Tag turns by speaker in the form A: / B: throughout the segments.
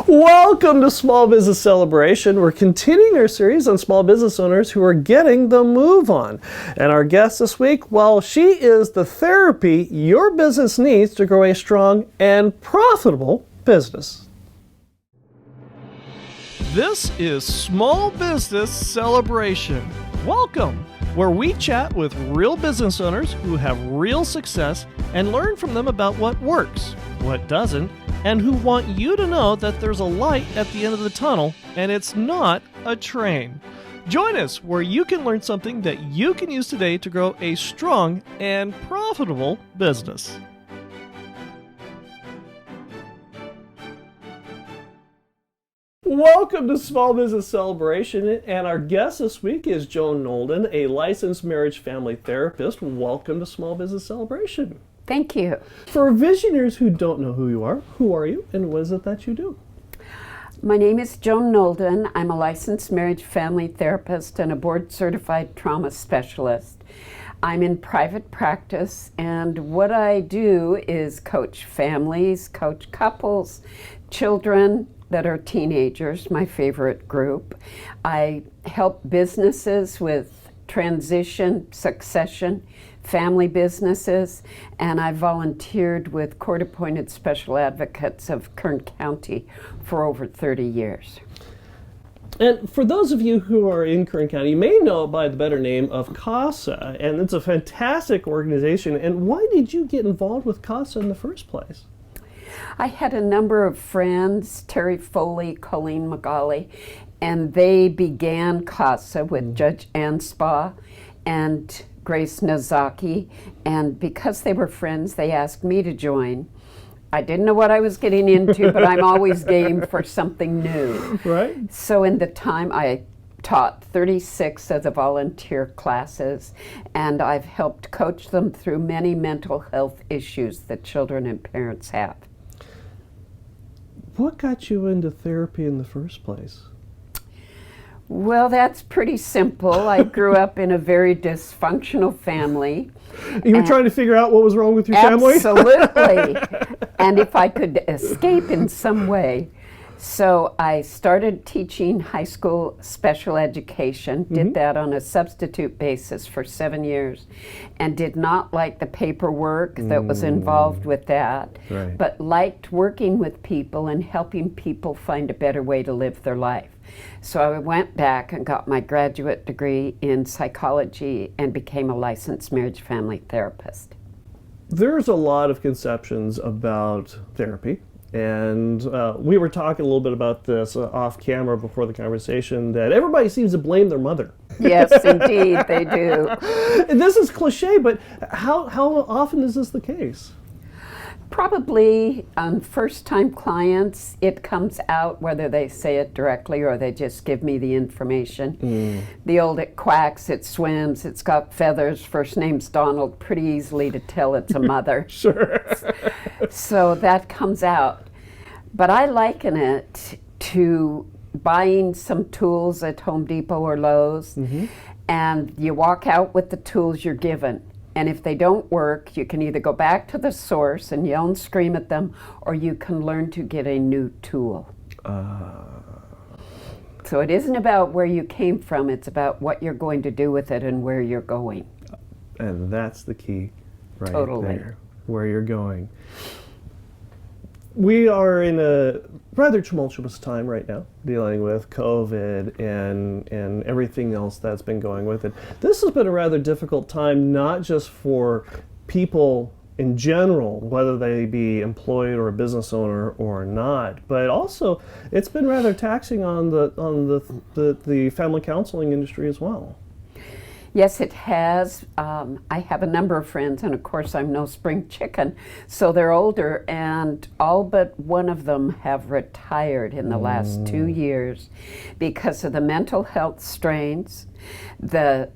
A: Welcome to Small Business Celebration. We're continuing our series on small business owners who are getting the move on. And our guest this week, well, she is the therapy your business needs to grow a strong and profitable business. This is Small Business Celebration. Welcome, where we chat with real business owners who have real success and learn from them about what works, what doesn't, and who want you to know that there's a light at the end of the tunnel and it's not a train. Join us where you can learn something that you can use today to grow a strong and profitable business. Welcome to Small Business Celebration, and our guest this week is Joan Knowlden, a licensed marriage family therapist. Welcome to Small Business Celebration.
B: Thank you.
A: For visionaries who don't know who are you, and what is it that you do?
B: My name is Joan Knowlden. I'm a licensed marriage family therapist and a board-certified trauma specialist. I'm in private practice, and what I do is coach families, coach couples, children that are teenagers, my favorite group. I help businesses with transition, succession, family businesses, and I volunteered with court-appointed special advocates of Kern County for over 30 years.
A: And for those of you who are in Kern County, you may know it by the better name of CASA, and it's a fantastic organization. And why did you get involved with CASA in the first place?
B: I had a number of friends, Terry Foley, Colleen McGauley, and they began CASA with Judge Anspaugh and Grace Nozaki, and because they were friends, they asked me to join. I didn't know what I was getting into, but I'm always game for something new.
A: Right.
B: So in the time, I taught 36 of the volunteer classes, and I've helped coach them through many mental health issues that children and parents have.
A: What got you into therapy in the first place?
B: Well, that's pretty simple. I grew up in a very dysfunctional family.
A: You were trying to figure out what was wrong with your family?
B: Absolutely. And if I could escape in some way. So I started teaching high school special education, did that on a substitute basis for 7 years, and did not like the paperwork that was involved with that, but liked working with people and helping people find a better way to live their life. So I went back and got my graduate degree in psychology and became a licensed marriage family therapist.
A: There's a lot of conceptions about therapy. And we were talking a little bit about this off camera before the conversation, that everybody seems to blame their mother.
B: Yes, indeed, they do.
A: And this is cliche, but how often is this the case?
B: Probably on first-time clients, it comes out whether they say it directly or they just give me the information. The old "it quacks, it swims, it's got feathers, first name's Donald," pretty easily to tell it's a mother.
A: Sure.
B: So that comes out. But I liken it to buying some tools at Home Depot or Lowe's, and you walk out with the tools you're given. And if they don't work, you can either go back to the source and yell and scream at them, or you can learn to get a new tool. So it isn't about where you came from, it's about what you're going to do with it and where you're going.
A: And that's the key right
B: Totally.
A: there, where you're going. We are in a rather tumultuous time right now, dealing with COVID and everything else that's been going with it. This has been a rather difficult time, not just for people in general, whether they be employed or a business owner or not, but also it's been rather taxing on the family counseling industry as well.
B: Yes, it has. I have a number of friends, and of course I'm no spring chicken, so they're older, and all but one of them have retired in the last 2 years because of the mental health strains, the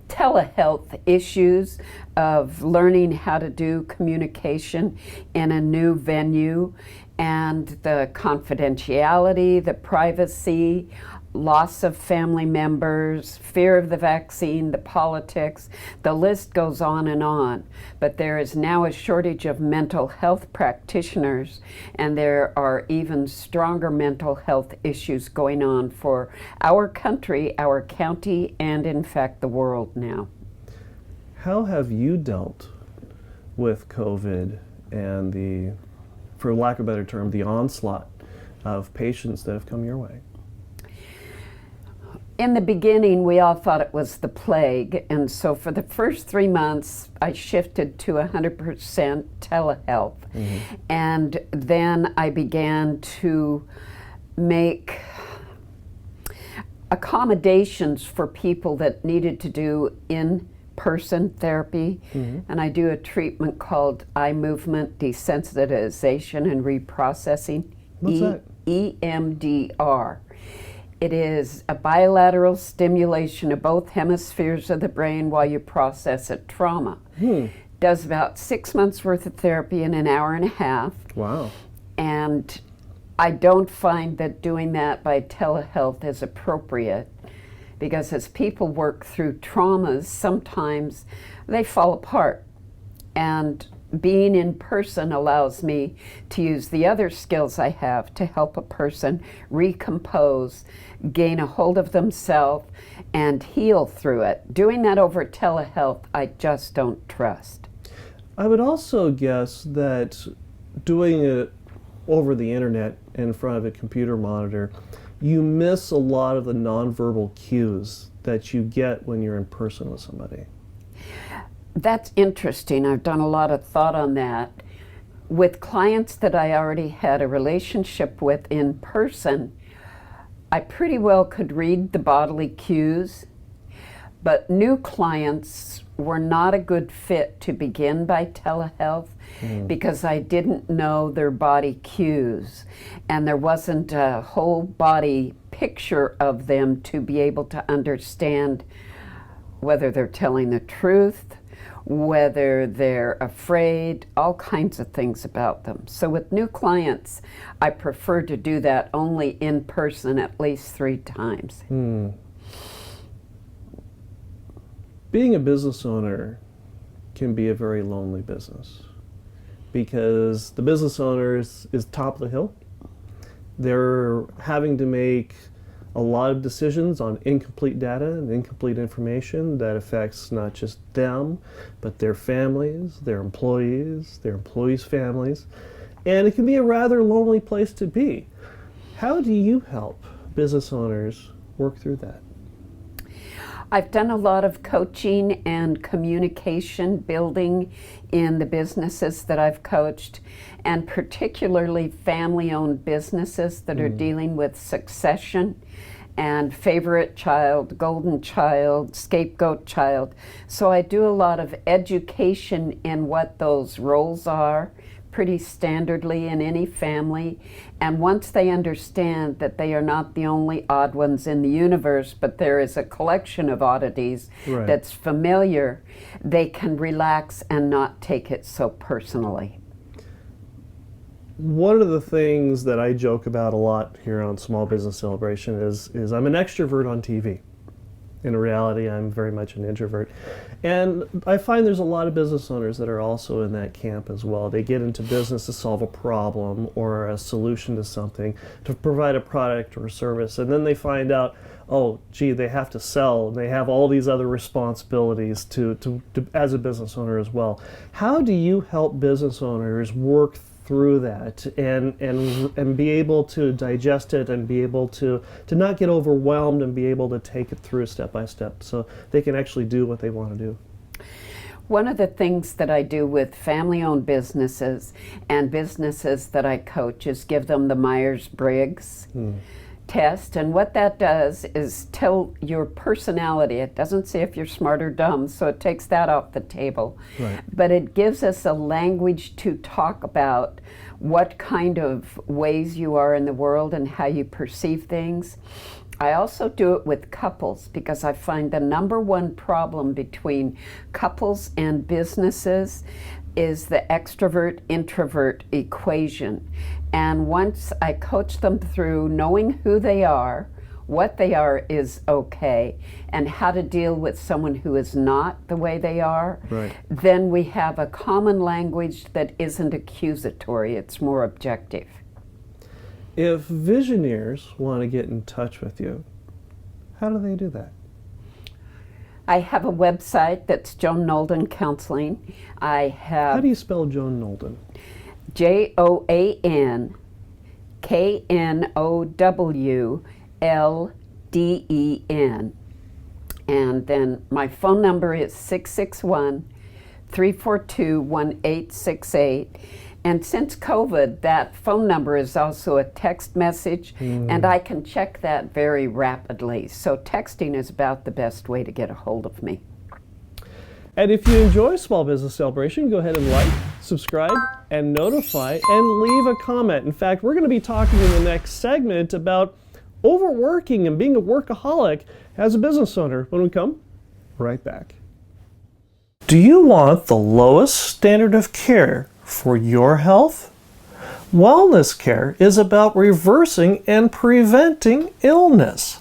B: telehealth issues of learning how to do communication in a new venue, and the confidentiality, the privacy, loss of family members, fear of the vaccine, the politics, the list goes on and on. But there is now a shortage of mental health practitioners, and there are even stronger mental health issues going on for our country, our county, and in fact the world now.
A: How have you dealt with COVID and the, for lack of a better term, the onslaught of patients that have come your way?
B: In the beginning, we all thought it was the plague, and so for the first 3 months, I shifted to 100% telehealth. And then I began to make accommodations for people that needed to do in-person therapy. And I do a treatment called eye movement desensitization and reprocessing.
A: What's that?
B: EMDR. It is a bilateral stimulation of both hemispheres of the brain while you process a trauma. Does about 6 months worth of therapy in an hour and a half.
A: Wow.
B: And I don't find that doing that by telehealth is appropriate, because as people work through traumas, sometimes they fall apart. And being in person allows me to use the other skills I have to help a person recompose, gain a hold of themselves, and heal through it. Doing that over telehealth, I just don't trust.
A: I would also guess that doing it over the internet in front of a computer monitor, you miss a lot of the nonverbal cues that you get when you're in person with somebody.
B: That's interesting. I've done a lot of thought on that. With clients that I already had a relationship with in person, I pretty well could read the bodily cues, but new clients were not a good fit to begin by telehealth because I didn't know their body cues, and there wasn't a whole body picture of them to be able to understand whether they're telling the truth, whether they're afraid, all kinds of things about them. So with new clients, I prefer to do that only in person at least 3 times.
A: Being a business owner can be a very lonely business, because the business owner is top of the hill. They're having to make a lot of decisions on incomplete data and incomplete information that affects not just them, but their families, their employees' families, and it can be a rather lonely place to be. How do you help business owners work through that?
B: I've done a lot of coaching and communication building in the businesses that I've coached, and particularly family-owned businesses that are dealing with succession and favorite child, golden child, scapegoat child. So I do a lot of education in what those roles are, pretty standardly in any family. And once they understand that they are not the only odd ones in the universe, but there is a collection of oddities that's familiar, they can relax and not take it so personally.
A: One of the things that I joke about a lot here on Small Business Celebration is I'm an extrovert on TV. In reality, I'm very much an introvert. And I find there's a lot of business owners that are also in that camp as well. They get into business to solve a problem or a solution to something, to provide a product or a service, and then they find out, oh, gee, they have to sell, and they have all these other responsibilities to as a business owner as well. How do you help business owners work through that and be able to digest it and be able to not get overwhelmed and be able to take it through step by step so they can actually do what they want to do?
B: One of the things that I do with family-owned businesses and businesses that I coach is give them the Myers-Briggs test, and what that does is tell your personality. It doesn't say if you're smart or dumb, so it takes that off the table. But it gives us a language to talk about what kind of ways you are in the world and how you perceive things. I also do it with couples, because I find the number one problem between couples and businesses is the extrovert-introvert equation. And once I coach them through knowing who they are, what they are is okay, and how to deal with someone who is not the way they are,
A: Right.
B: then we have a common language that isn't accusatory, it's more objective.
A: If visionaries want to get in touch with you, how do they do that?
B: I have a website that's Joan Knowlden Counseling. I have
A: How do you spell Joan Knowlden?
B: JoanKnowlden. And then my phone number is 661-342-1868. And since COVID, that phone number is also a text message, and I can check that very rapidly. So texting is about the best way to get a hold of me.
A: And if you enjoy Small Business Celebration, go ahead and like, subscribe, and notify, and leave a comment. In fact, we're going to be talking in the next segment about overworking and being a workaholic as a business owner when we come right back. Do you want the lowest standard of care for your health? Wellness care is about reversing and preventing illness.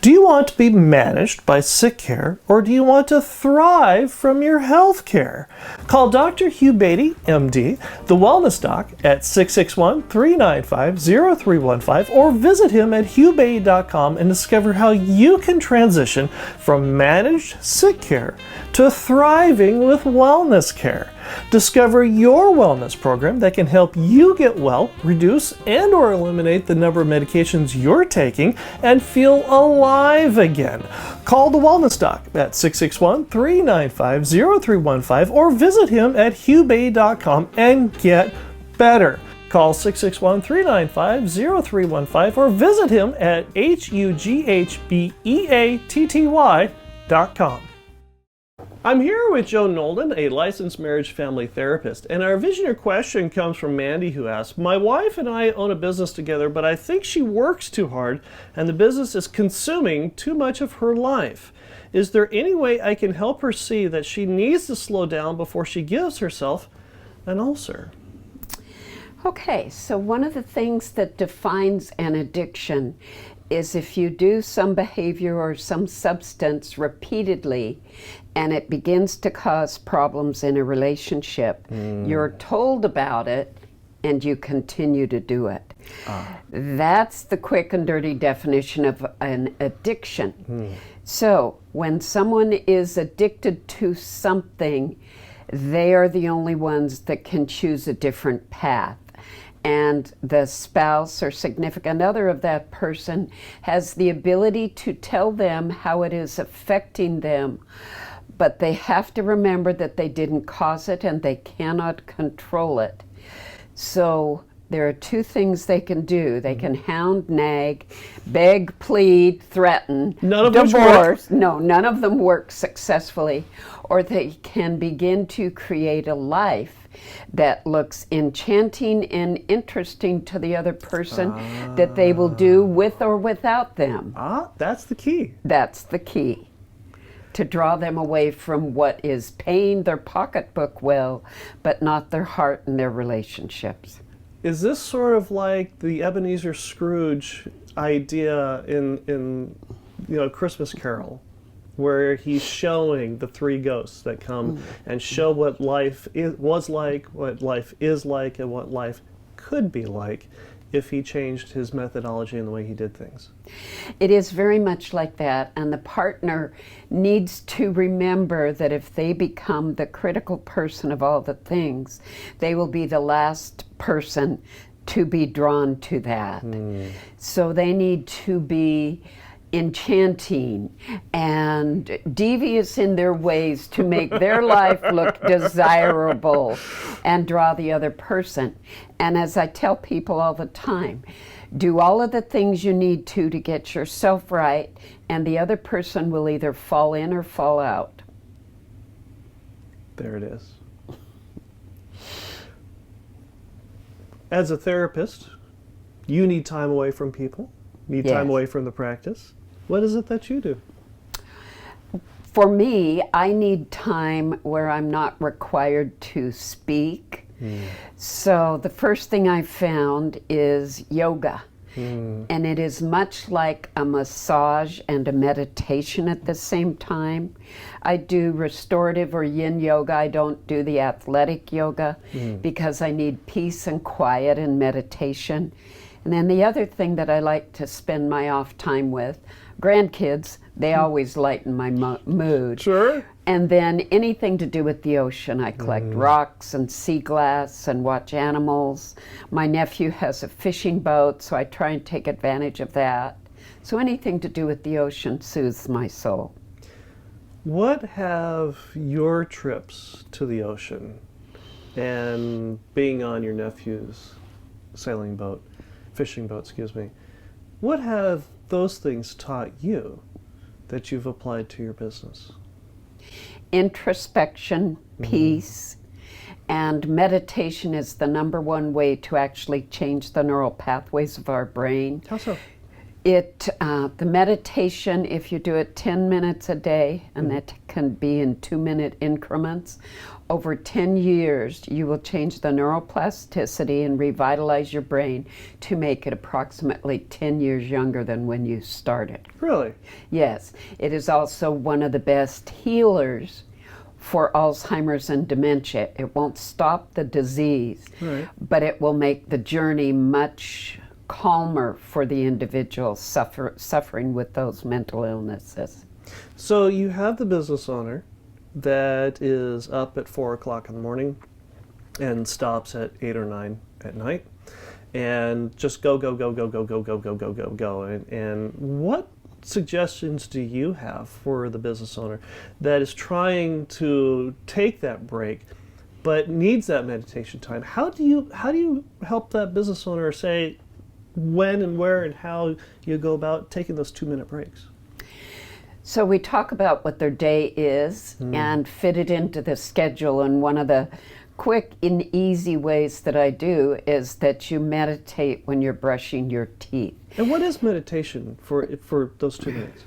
A: Do you want to be managed by sick care, or do you want to thrive from your health care? Call Dr. Hugh Beatty, MD, the Wellness Doc, at 661-395-0315, or visit him at hughbeatty.com and discover how you can transition from managed sick care to thriving with wellness care. Discover your wellness program that can help you get well, reduce and or eliminate the number of medications you're taking, and feel alive again. Call the Wellness Doc at 661-395-0315 or visit him at hughbeatty.com and get better. Call 661-395-0315 or visit him at hughbeatty.com. I'm here with Joan Knowlden, a licensed marriage family therapist, and our visionary question comes from Mandy, who asks, my wife and I own a business together, but I think she works too hard and the business is consuming too much of her life. Is there any way I can help her see that she needs to slow down before she gives herself an ulcer?
B: Okay, so one of the things that defines an addiction is if you do some behavior or some substance repeatedly and it begins to cause problems in a relationship, you're told about it and you continue to do it. That's the quick and dirty definition of an addiction. So when someone is addicted to something, they are the only ones that can choose a different path. And the spouse or significant other of that person has the ability to tell them how it is affecting them, but they have to remember that they didn't cause it and they cannot control it. So there are two things they can do. They can hound, nag, beg, plead, threaten,
A: None of which work.
B: divorce. No, none of them work successfully. Or they can begin to create a life that looks enchanting and interesting to the other person that they will do with or without them.
A: That's the key.
B: That's the key. To draw them away from what is paying their pocketbook well, but not their heart and their relationships.
A: Is this sort of like the Ebenezer Scrooge idea in Christmas Carol, where he's showing the three ghosts that come and show what life was like, what life is like, and what life could be like if he changed his methodology and the way he did things?
B: It is very much like that, and the partner needs to remember that if they become the critical person of all the things, they will be the last person to be drawn to that. So they need to be enchanting and devious in their ways to make their life look desirable and draw the other person. And as I tell people all the time, do all of the things you need to get yourself right, and the other person will either fall in or fall out.
A: There it is. As a therapist, you need time away from people, need time away from the practice. What is it that you do?
B: For me, I need time where I'm not required to speak. So the first thing I found is yoga. And it is much like a massage and a meditation at the same time. I do restorative or yin yoga. I don't do the athletic yoga because I need peace and quiet and meditation. And then the other thing that I like to spend my off time with, grandkids, they always lighten my mood.
A: Sure.
B: And then anything to do with the ocean. I collect rocks and sea glass and watch animals. My nephew has a fishing boat, so I try and take advantage of that. So anything to do with the ocean soothes my soul.
A: What have your trips to the ocean and being on your nephew's fishing boat, excuse me, what have those things taught you that you've applied to your business?
B: Introspection, peace, and meditation is the #1 way to actually change the neural pathways of our brain.
A: How so?
B: The meditation, if you do it 10 minutes a day, and that can be in 2-minute increments, over 10 years, you will change the neuroplasticity and revitalize your brain to make it approximately 10 years younger than when you started.
A: Really?
B: Yes. It is also one of the best healers for Alzheimer's and dementia. It won't stop the disease, but it will make the journey much calmer for the individual suffering with those mental illnesses.
A: So you have the business owner that is up at 4 o'clock in the morning and stops at 8 or 9 at night and just go. And what suggestions do you have for the business owner that is trying to take that break but needs that meditation time? How do you help that business owner say when and where and how you go about taking those 2-minute breaks?
B: So we talk about what their day is and fit it into the schedule. And one of the quick and easy ways that I do is that you meditate when you're brushing your teeth.
A: And what is meditation for those 2 minutes?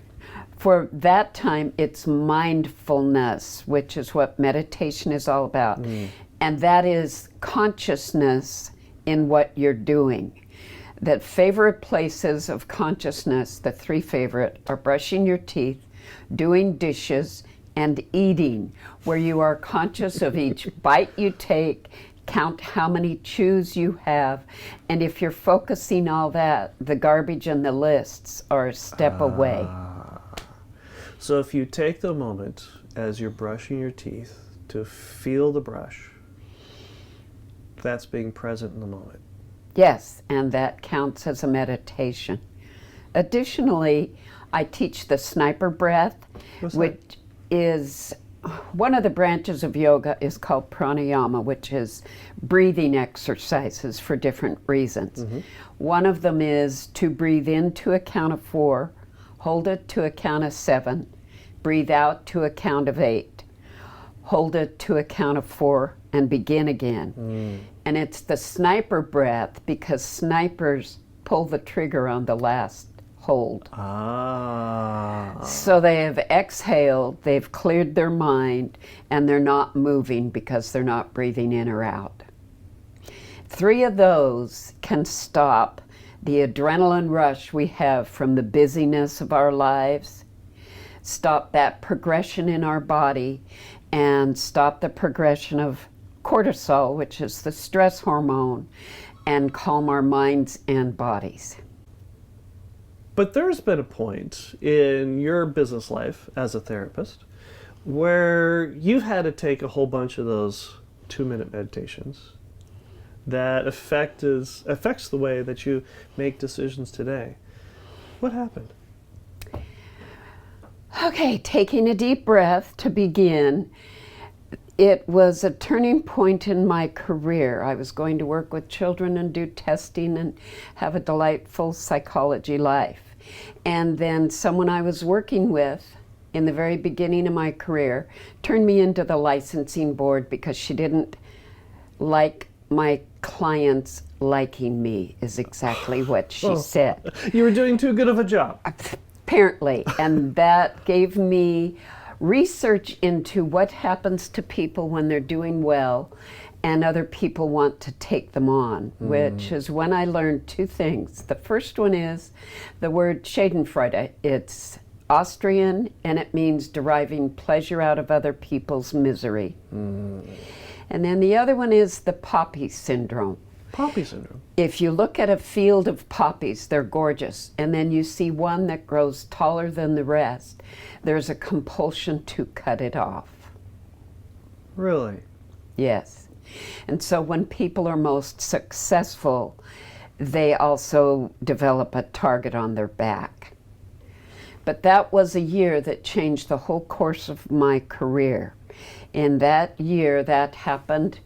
B: For that time, it's mindfulness, which is what meditation is all about. And that is consciousness in what you're doing. The favorite places of consciousness, the 3 favorite, are brushing your teeth, doing dishes, and eating, where you are conscious of each bite you take, count how many chews you have, and if you're focusing all that, the garbage and the lists are a step away.
A: So if you take the moment as you're brushing your teeth to feel the brush, that's being present in the moment.
B: Yes, and that counts as a meditation. Additionally, I teach the sniper breath, which is one of the branches of yoga is called pranayama, which is breathing exercises for different reasons. One of them is to breathe in to a count of 4, hold it to a count of 7, breathe out to a count of 8, hold it to a count of 4, and begin again. And it's the sniper breath because snipers pull the trigger on the last hold. So they have exhaled, they've cleared their mind, and they're not moving because they're not breathing in or out. 3 of those can stop the adrenaline rush we have from the busyness of our lives, stop that progression in our body, and stop the progression of cortisol, which is the stress hormone, and calm our minds and bodies.
A: But there's been a point in your business life as a therapist where you've had to take a whole bunch of those 2-minute meditations that affects the way that you make decisions today. What happened?
B: Okay, taking a deep breath to begin. It was a turning point in my career. I was going to work with children and do testing and have a delightful psychology life. And then someone I was working with in the very beginning of my career turned me into the licensing board because she didn't like my clients liking me, is exactly what she said.
A: You were doing too good of a job.
B: Apparently, and that gave me research into what happens to people when they're doing well and other people want to take them on, which is when I learned two things. The first one is the word Schadenfreude. It's Austrian, and it means deriving pleasure out of other people's misery. And then the other one is the poppy syndrome.
A: Poppy syndrome.
B: If you look at a field of poppies, they're gorgeous, and then you see one that grows taller than the rest, there's a compulsion to cut it off.
A: Really?
B: Yes. And so when people are most successful, they also develop a target on their back. But that was a year that changed the whole course of my career. In that year that happened,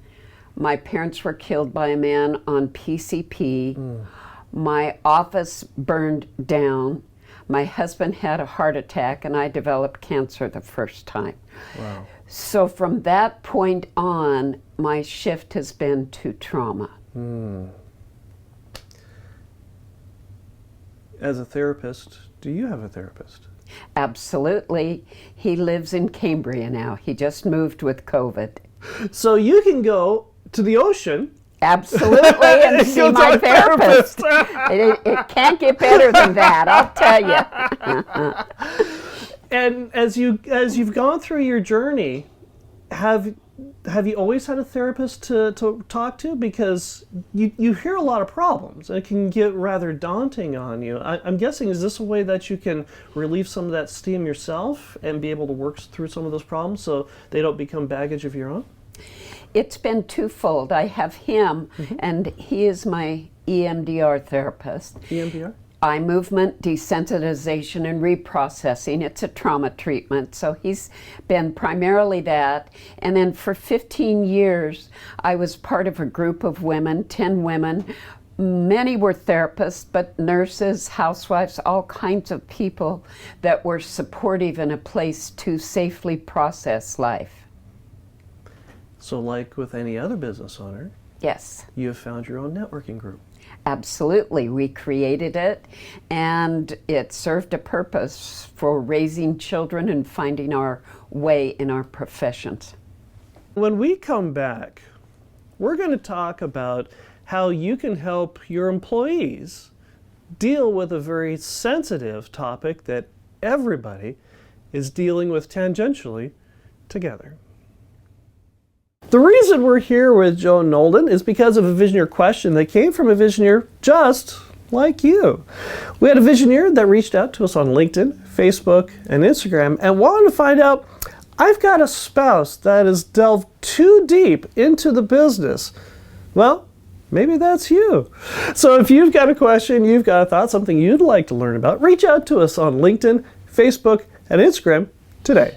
B: my parents were killed by a man on PCP. My office burned down. My husband had a heart attack, and I developed cancer the first time.
A: Wow.
B: So from that point on, my shift has been to trauma.
A: As a therapist, do you have a therapist?
B: Absolutely. He lives in Cambria now. He just moved with COVID.
A: So you can go to the ocean.
B: Absolutely, and see my therapist. It can't get better than that, I'll tell you.
A: And as you've gone through your journey, have you always had a therapist to talk to? Because you hear a lot of problems, and it can get rather daunting on you. I'm guessing, is this a way that you can relieve some of that steam yourself and be able to work through some of those problems so they don't become baggage of your own?
B: It's been twofold. I have him, and he is my EMDR therapist.
A: EMDR?
B: Eye movement, desensitization, and reprocessing. It's a trauma treatment, so he's been primarily that. And then for 15 years, I was part of a group of women, 10 women. Many were therapists, but nurses, housewives, all kinds of people that were supportive in a place to safely process life.
A: So like with any other business owner,
B: Yes.
A: you have found your own networking group.
B: Absolutely. We created it, and it served a purpose for raising children and finding our way in our professions.
A: When we come back, we're going to talk about how you can help your employees deal with a very sensitive topic that everybody is dealing with tangentially together. The reason we're here with Joan Knowlden is because of a Visioneer question that came from a Visioneer just like you. We had a Visioneer that reached out to us on LinkedIn, Facebook, and Instagram and wanted to find out, I've got a spouse that has delved too deep into the business. Well, maybe that's you. So if you've got a question, you've got a thought, something you'd like to learn about, reach out to us on LinkedIn, Facebook, and Instagram today.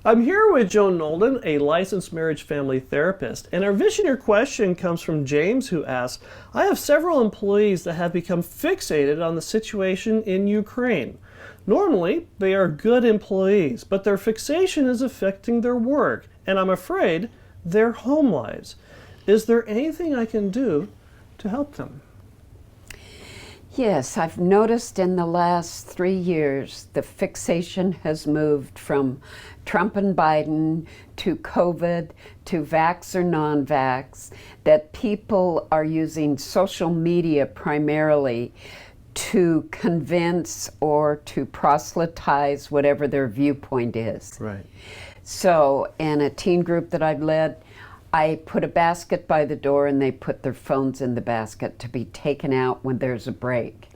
A: I'm here with Joan Knowlden, a licensed marriage family therapist, and our Visioneer question comes from James, who asks, I have several employees that have become fixated on the situation in Ukraine. Normally, they are good employees, but their fixation is affecting their work, and I'm afraid their home lives. Is there anything I can do to help them?
B: Yes, I've noticed in the last 3 years the fixation has moved from Trump and Biden to COVID to vax or non-vax, that people are using social media primarily to convince or to proselytize whatever their viewpoint is.
A: Right.
B: So in a teen group that I've led, I put a basket by the door and they put their phones in the basket to be taken out when there's a break,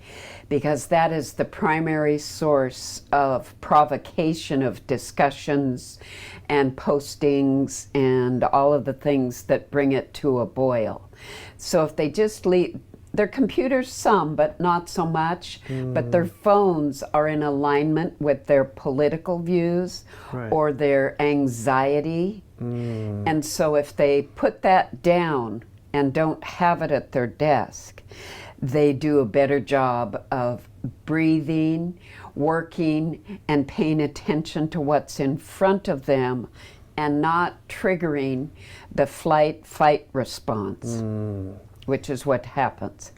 B: because that is the primary source of provocation of discussions and postings and all of the things that bring it to a boil. So if they just leave their computers, some, but not so much, but their phones are in alignment with their political views or their anxiety. And so if they put that down and don't have it at their desk, they do a better job of breathing, working, and paying attention to what's in front of them and not triggering the flight-fight response, which is what happens.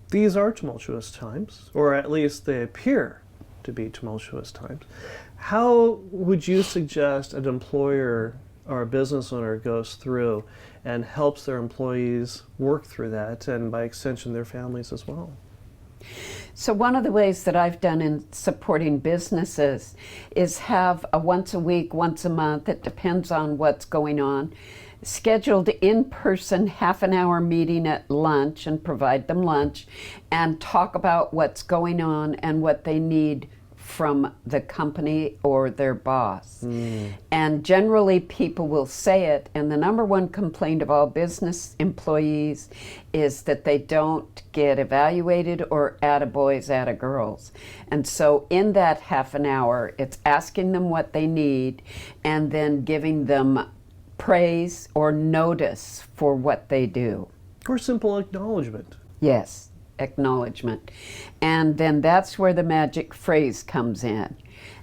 A: These are tumultuous times, or at least they appear to be tumultuous times. How would you suggest an employer or a business owner goes through and helps their employees work through that, and by extension their families as well?
B: So one of the ways that I've done in supporting businesses is have a once a week, once a month, it depends on what's going on, scheduled in-person half-an-hour meeting at lunch and provide them lunch and talk about what's going on and what they need from the company or their boss. And generally people will say it, and the number one complaint of all business employees is that they don't get evaluated or attaboys, attagirls. And so in that half an hour, it's asking them what they need and then giving them praise or notice for what they do.
A: Or simple acknowledgement.
B: Yes, acknowledgement. And then that's where the magic phrase comes in.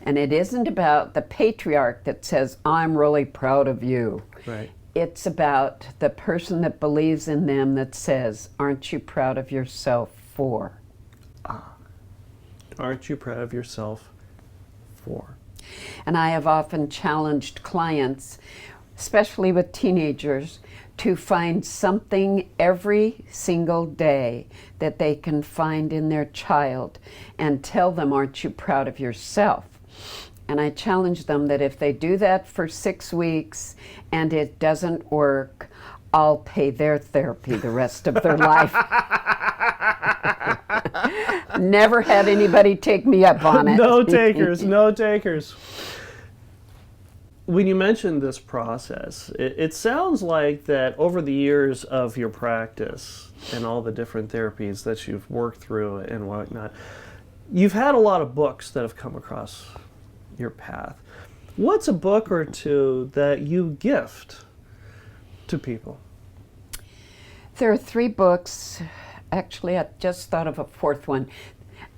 B: And it isn't about the patriarch that says, I'm really proud of you.
A: Right.
B: It's about the person that believes in them that says, aren't you proud of yourself for?
A: Aren't you proud of yourself for?
B: And I have often challenged clients, especially with teenagers, to find something every single day that they can find in their child and tell them, aren't you proud of yourself? And I challenge them that if they do that for 6 weeks and it doesn't work, I'll pay their therapy the rest of their life. Never had anybody take me up on it.
A: No takers, no takers. When you mentioned this process, it sounds like that over the years of your practice and all the different therapies that you've worked through and whatnot, you've had a lot of books that have come across your path. What's a book or two that you gift to people?
B: There are 3 books. Actually, I just thought of a 4th one.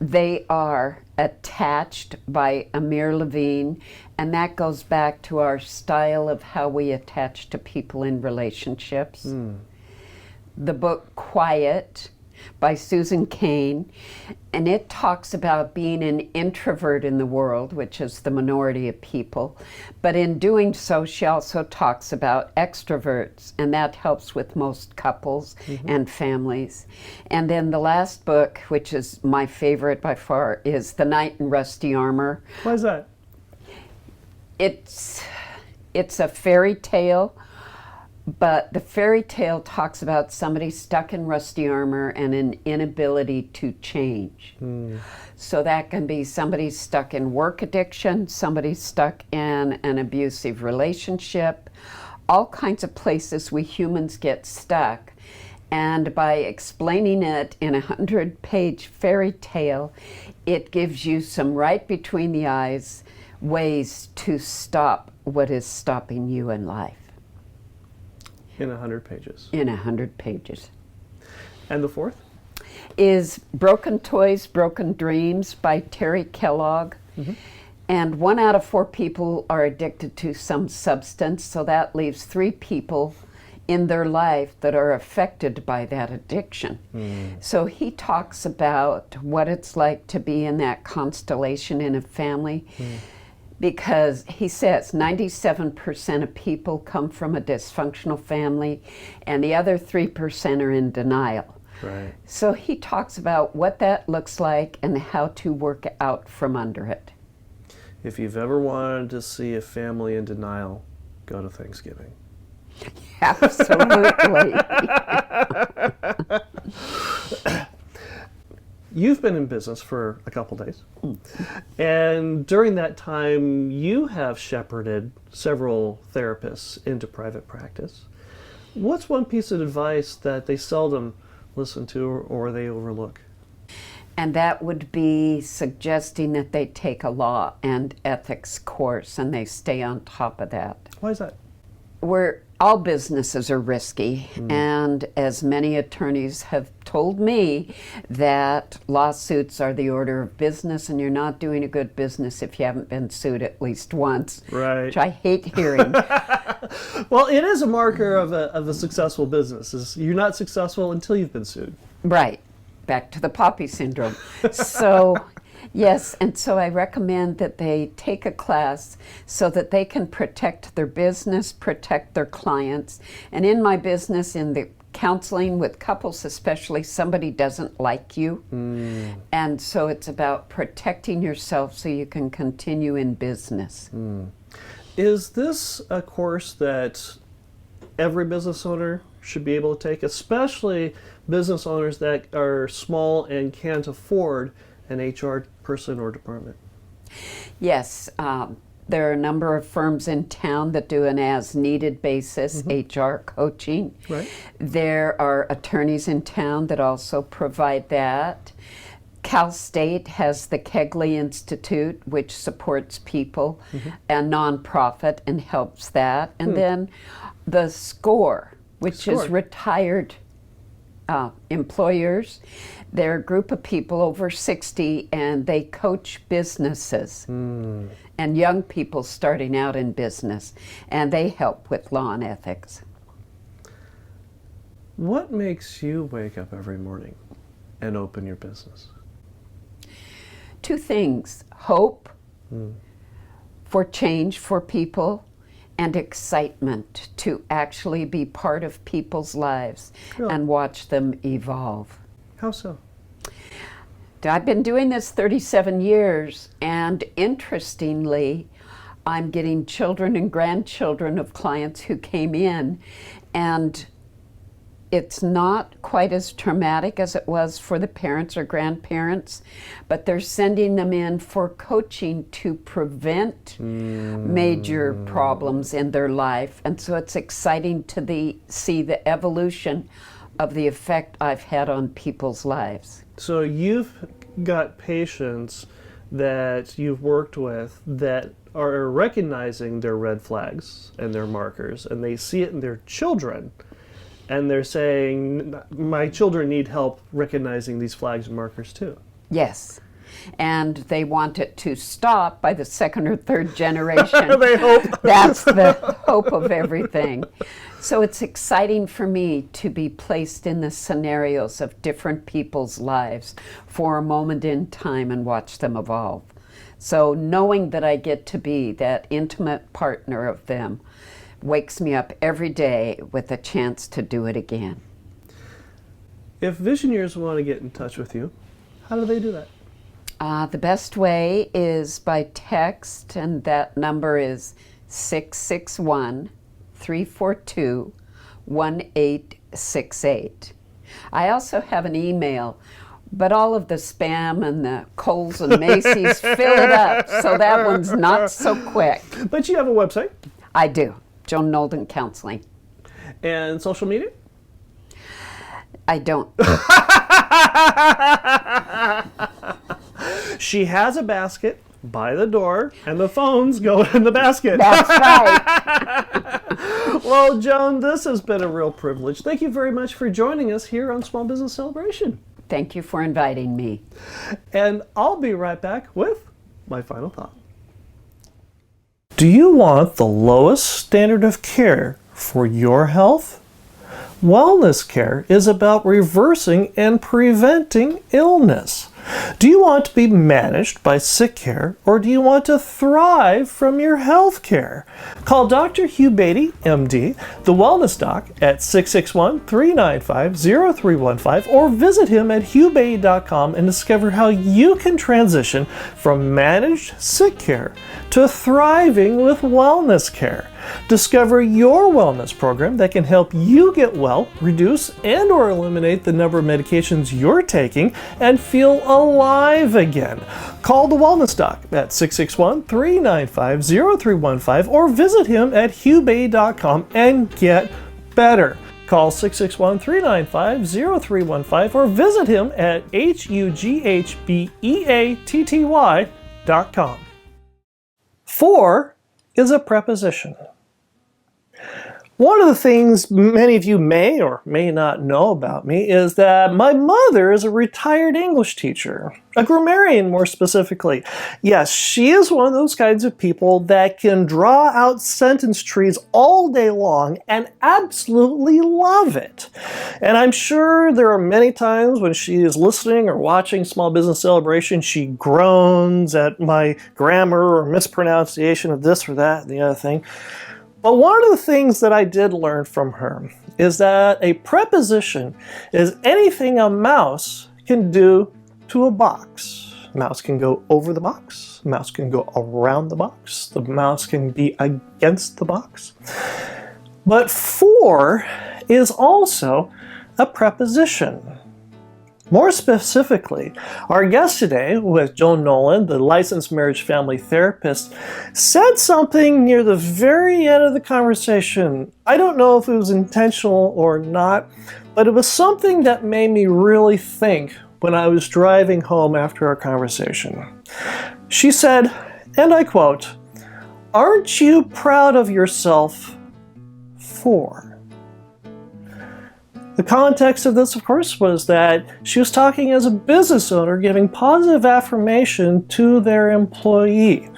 B: They are Attached by Amir Levine, and that goes back to our style of how we attach to people in relationships. The book Quiet by Susan Cain, and it talks about being an introvert in the world, which is the minority of people, but in doing so she also talks about extroverts, and that helps with most couples and families. And then the last book, which is my favorite by far, is The Knight in Rusty Armor.
A: Why is that?
B: It's a fairy tale, but the fairy tale talks about somebody stuck in rusty armor and an inability to change. So that can be somebody stuck in work addiction, somebody stuck in an abusive relationship, all kinds of places we humans get stuck. And by explaining it in a 100-page fairy tale, it gives you some right between the eyes ways to stop what is stopping you in life.
A: In 100 pages.
B: In 100 pages.
A: And the 4th?
B: Is Broken Toys, Broken Dreams by Terry Kellogg. And 1 out of 4 people are addicted to some substance, so that leaves 3 people in their life that are affected by that addiction. So he talks about what it's like to be in that constellation in a family. Because he says 97% of people come from a dysfunctional family and the other 3% are in denial.
A: Right.
B: So he talks about what that looks like and how to work out from under it.
A: If you've ever wanted to see a family in denial, go to Thanksgiving.
B: Absolutely.
A: You've been in business for a couple days, and during that time you have shepherded several therapists into private practice. What's one piece of advice that they seldom listen to or they overlook?
B: And that would be suggesting that they take a law and ethics course and they stay on top of that.
A: Why is that?
B: All businesses are risky, and as many attorneys have told me, that lawsuits are the order of business, and you're not doing a good business if you haven't been sued at least once,
A: Right.
B: which I hate hearing.
A: Well, it is a marker of a successful business. You're not successful until you've been sued.
B: Right. Back to the poppy syndrome. So Yes, and so I recommend that they take a class so that they can protect their business, protect their clients. And in my business, in the counseling with couples especially, somebody doesn't like you. And so it's about protecting yourself so you can continue in business.
A: Is this a course that every business owner should be able to take, especially business owners that are small and can't afford an HR person or department?
B: Yes, there are a number of firms in town that do an as-needed basis HR coaching.
A: Right.
B: There are attorneys in town that also provide that. Cal State has the Kegley Institute, which supports people, a nonprofit, and helps that. And then the SCORE, which is retired employers. They're a group of people over 60, and they coach businesses and young people starting out in business, and they help with law and ethics.
A: What makes you wake up every morning and open your business?
B: Two things: hope for change for people, and excitement to actually be part of people's lives and watch them evolve.
A: How so?
B: I've been doing this 37 years, and interestingly, I'm getting children and grandchildren of clients who came in, and it's not quite as traumatic as it was for the parents or grandparents, but they're sending them in for coaching to prevent major problems in their life. And so it's exciting to see the evolution of the effect I've had on people's lives.
A: So you've got patients that you've worked with that are recognizing their red flags and their markers, and they see it in their children. And they're saying, my children need help recognizing these flags and markers too.
B: Yes. And they want it to stop by the second or third generation.
A: They hope.
B: That's the hope of everything. So it's exciting for me to be placed in the scenarios of different people's lives for a moment in time and watch them evolve. So knowing that I get to be that intimate partner of them wakes me up every day with a chance to do it again.
A: If visionaries want to get in touch with you, how do they do that?
B: The best way is by text, and that number is 661-342-1868. I also have an email, but all of the spam and the Kohl's and Macy's fill it up, so that one's not so quick.
A: But you have a website.
B: I do. Joan Knowlden Counseling.
A: And social media?
B: I don't.
A: She has a basket by the door, and the phones go in the basket.
B: That's right.
A: Well, Joan, this has been a real privilege. Thank you very much for joining us here on Small Business Celebration.
B: Thank you for inviting me.
A: And I'll be right back with my final thought. Do you want the lowest standard of care for your health? Wellness care is about reversing and preventing illness. Do you want to be managed by sick care, or do you want to thrive from your health care? Call Dr. Hugh Beatty, MD, the Wellness Doc, at 661-395-0315, or visit him at hughbeatty.com and discover how you can transition from managed sick care to thriving with wellness care. Discover your wellness program that can help you get well, reduce and or eliminate the number of medications you're taking, and feel alive again. Call the Wellness Doc at 661-395-0315 or visit him at hughbeatty.com and get better. Call 661-395-0315 or visit him at hughbeatty.com. 4 is a preposition. One of the things many of you may or may not know about me is that my mother is a retired English teacher, a grammarian more specifically. Yes, she is one of those kinds of people that can draw out sentence trees all day long and absolutely love it. And I'm sure there are many times when she is listening or watching Small Business Celebration, she groans at my grammar or mispronunciation of this or that and the other thing. But one of the things that I did learn from her is that a preposition is anything a mouse can do to a box. A mouse can go over the box. A mouse can go around the box. The mouse can be against the box. But for is also a preposition. More specifically, our guest today with Joan Knowlden, the licensed marriage family therapist, said something near the very end of the conversation. I don't know if it was intentional or not, but it was something that made me really think when I was driving home after our conversation. She said, and I quote, "Aren't you proud of yourself for?" The context of this, of course, was that she was talking as a business owner, giving positive affirmation to their employee.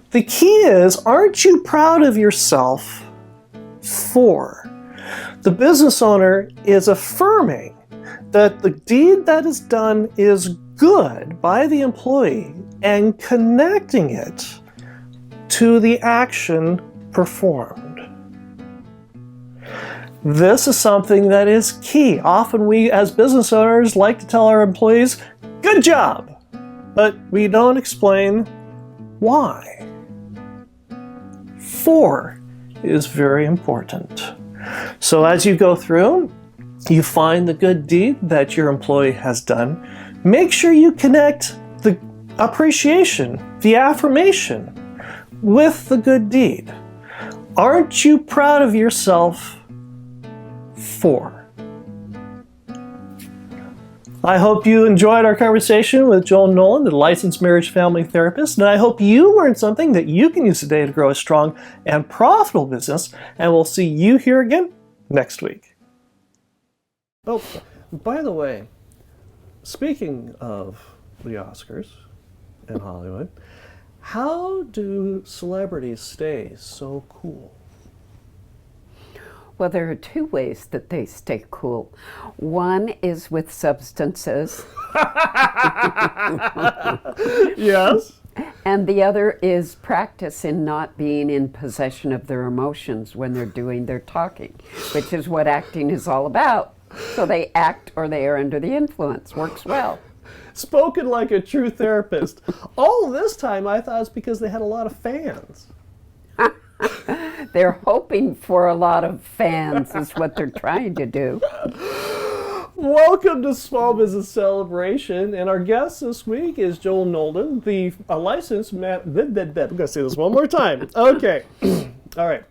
A: The key is, aren't you proud of yourself for? The business owner is affirming that the deed that is done is good by the employee and connecting it to the action performed. This is something that is key. Often we as business owners like to tell our employees, "Good job," but we don't explain why. For is very important. So as you go through, you find the good deed that your employee has done. Make sure you connect the appreciation, the affirmation, with the good deed. Aren't you proud of yourself for? I hope you enjoyed our conversation with Joan Knowlden, the licensed marriage family therapist, and I hope you learned something that you can use today to grow a strong and profitable business, and we'll see you here again next week. Oh, by the way, speaking of the Oscars in Hollywood, how do celebrities stay so cool?
B: Well, there are two ways that they stay cool. One is with substances.
A: Yes.
B: And the other is practice in not being in possession of their emotions when they're doing their talking, which is what acting is all about. So they act or they are under the influence. Works well.
A: Spoken like a true therapist. All this time I thought it's because they had a lot of fans.
B: They're hoping for a lot of fans is what they're trying to do.
A: Welcome to Small Business Celebration, and our guest this week is Joan Knowlden, the licensed I'm going to say this one more time. Okay. All right.